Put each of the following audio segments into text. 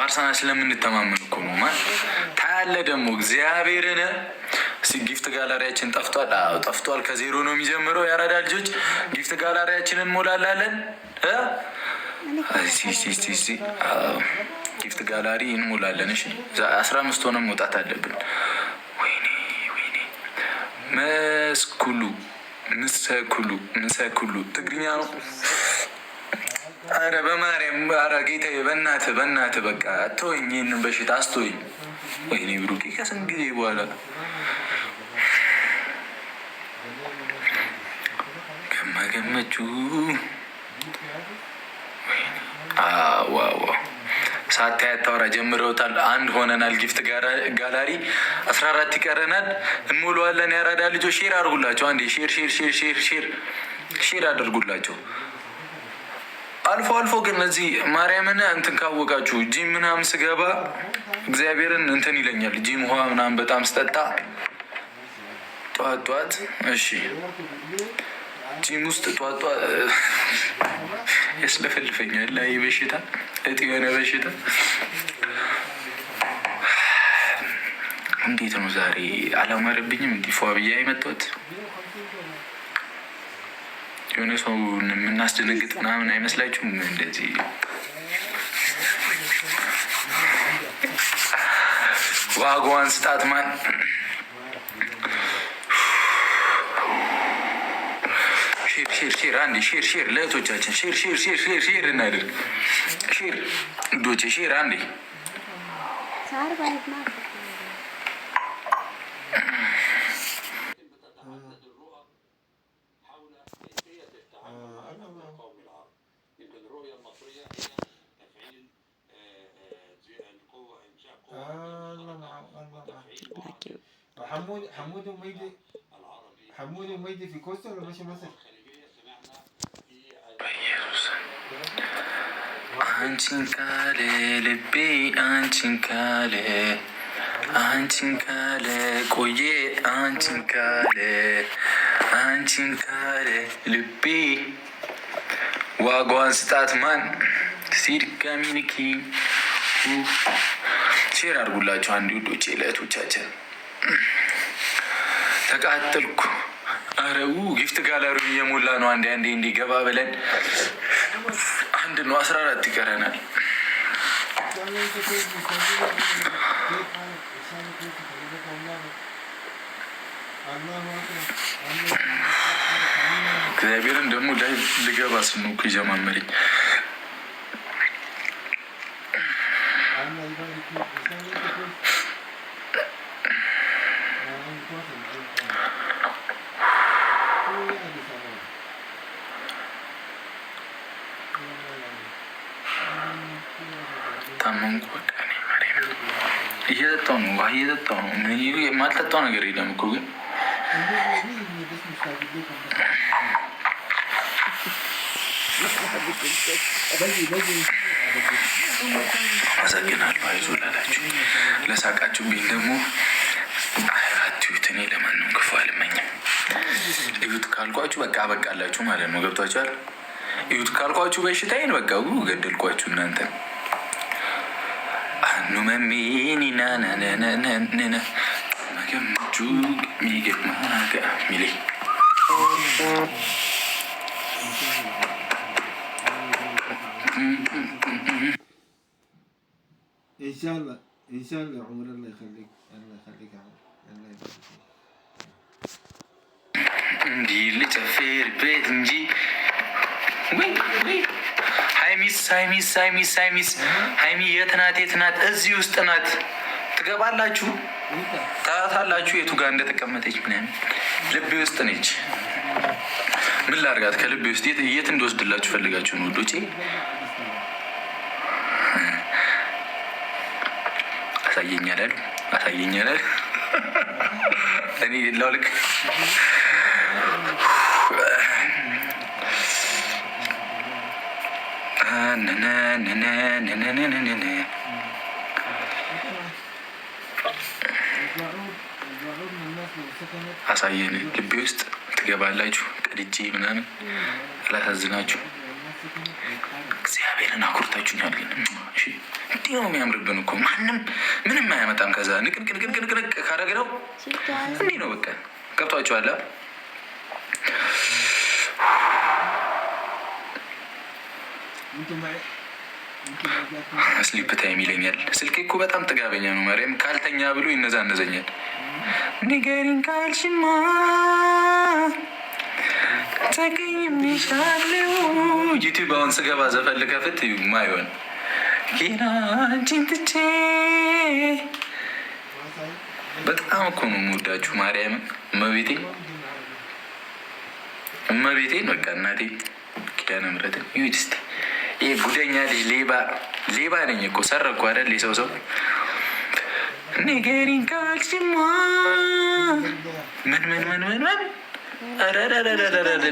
በአርሰናል ስለምንተማመን እኮ ነው። ማን ታያለ ደግሞ እግዚአብሔርን ጊፍት ጋላሪያችን ጠፍቷል። ጠፍቷል። ከዜሮ ነው የሚጀምረው። የአራዳ ልጆች ጊፍት ጋላሪያችንን እንሞላላለን። ጊፍት ጋላሪ እንሞላለን። እሺ 15 ሆነ መውጣት አለብን። ወይኔ ምሰኩሉ ትግርኛ ነው። አረ በማርያም አረ ጌታዬ በእናትህ በቃ አትወኝ፣ ይህንን በሽታ አስተወኝ። ወይኔ ብሩኬ ከስንት ጊዜ በኋላ ገመቹ ዋው ሳታይ አታወራ ጀምረውታል። አንድ ሆነናል። ጊፍት ጋላሪ 14 ይቀረናል። እንሞላዋለን። ያራዳ ልጆች ሼር አድርጉላቸው። አንዴ ሼር አድርጉላቸው። አልፎ ግን እዚህ ማርያምን እንትን ካወቃችሁ ጂም ምናምን ስገባ እግዚአብሔርን እንትን ይለኛል። ጂም ውሃ ምናምን በጣም ስጠጣ ጠዋት እሺ ጂም ውስጥ ጧጧ ያስለፈልፈኛል። ላይ በሽታ እጢ የሆነ በሽታ። እንዴት ነው ዛሬ አላማረብኝም? እንዲህ ፏ ብዬ የመጣሁት የሆነ ሰው የምናስደነግጥ ምናምን አይመስላችሁም? እንደዚህ ዋጋዋን ስጣት ማን ሼር አንዴ ሼር ለእህቶቻችን ሼር እናድርግ። ሼር ዶቼ ሼር አንዴ حمود وميدي في كوستا ولا ماشي مصر؟ አንቺን ካለ ልቤ አንቺን ካለ ቆየ አንቺን ካለ ልቤ ዋጋዋን ስጣት ማን ሲድ ካሚኒኪ ሼር አድርጉላቸው። አንድ ውዶቼ ለእህቶቻችን ተቃጠልኩ። አረው ጊፍት ጋላሪ እየሞላ ነው። አንዴ እንዲገባ ብለን አንድ ነው 14 ይቀረናል። እግዚአብሔርን ደግሞ ላይ ልገባ ስንኩ ይጀማመረኝ። ታመንኩ በቃ እየጠጣሁ ነው። ውሃ እየጠጣሁ ነው። የማልጠጣው ነገር የለም እኮ ግን አመሰግናለሁ። አይዞህ ላላችሁ ለሳቃችሁብኝ ደግሞ አትዩት። እኔ ለማንም ክፉ አልመኝም። እዩት ካልኳችሁ በቃ አበቃላችሁ ማለት ነው። ገብቷችኋል? እዩት ካልኳችሁ በሽታዬን በቃ ገደልኳችሁ እናንተ ኑመሚኒናናናናና መገምጁ ሚገማጋ ሚሌ ኢንሻአላህ ዑምር አላህ ይኸሊክ አላህ ይባርክ። እንዲህ ልጨፍር ቤት እንጂ ሀይሚ የት ናት? እዚህ ውስጥ ናት። ትገባላችሁ፣ ታያታላችሁ የቱ ጋር እንደተቀመጠች ምናምን። ልቤ ውስጥ ነች። ምን ላድርጋት? ከልቤ ውስጥ የት እንደወስድላችሁ ፈልጋችሁ ነው ውዶቼ? አሳየኛል እኔ ላውልቅ አሳየን። ልቤ ውስጥ ትገባላችሁ። ቀድጄ ምናምን አላሳዝናችሁ። እግዚአብሔርን አኩርታችሁኛል ግን እንዲህ ነው የሚያምርብን እኮ ማንም ምንም አያመጣም። ከዛ ንቅንቅንቅንቅንቅ ካረግነው እንዲህ ነው በቃ። ገብቷችኋል? ስሊፕ ታይም ይለኛል። ስልኬ እኮ በጣም ጥጋበኛ ነው። ማርያም ካልተኛ ብሎ ይነዛነዘኛል። ንገሪኝ ካልሽማ ተገኝልሻለሁ። ዩቲዩብ አሁን ስገባ ዘፈን ልከፍት ማይሆን ጌና አንቺን ትቼ በጣም እኮ ነው የምወዳችሁ። ማርያምን እመቤቴን በቃ እናቴ ኪዳነ ምሕረትን ይሁት እስኪ ይሄ ጉደኛ ሌባ ነኝ እኮ ሰረኩ አይደል? ሰው ንገሪኝ ካልሽማ ምን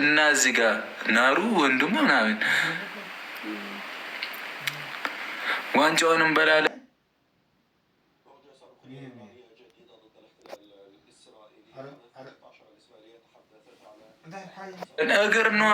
እና እዚህ ጋር ናሩ ወንድሙ ምናምን ዋንጫውንም በላለ እግር ነው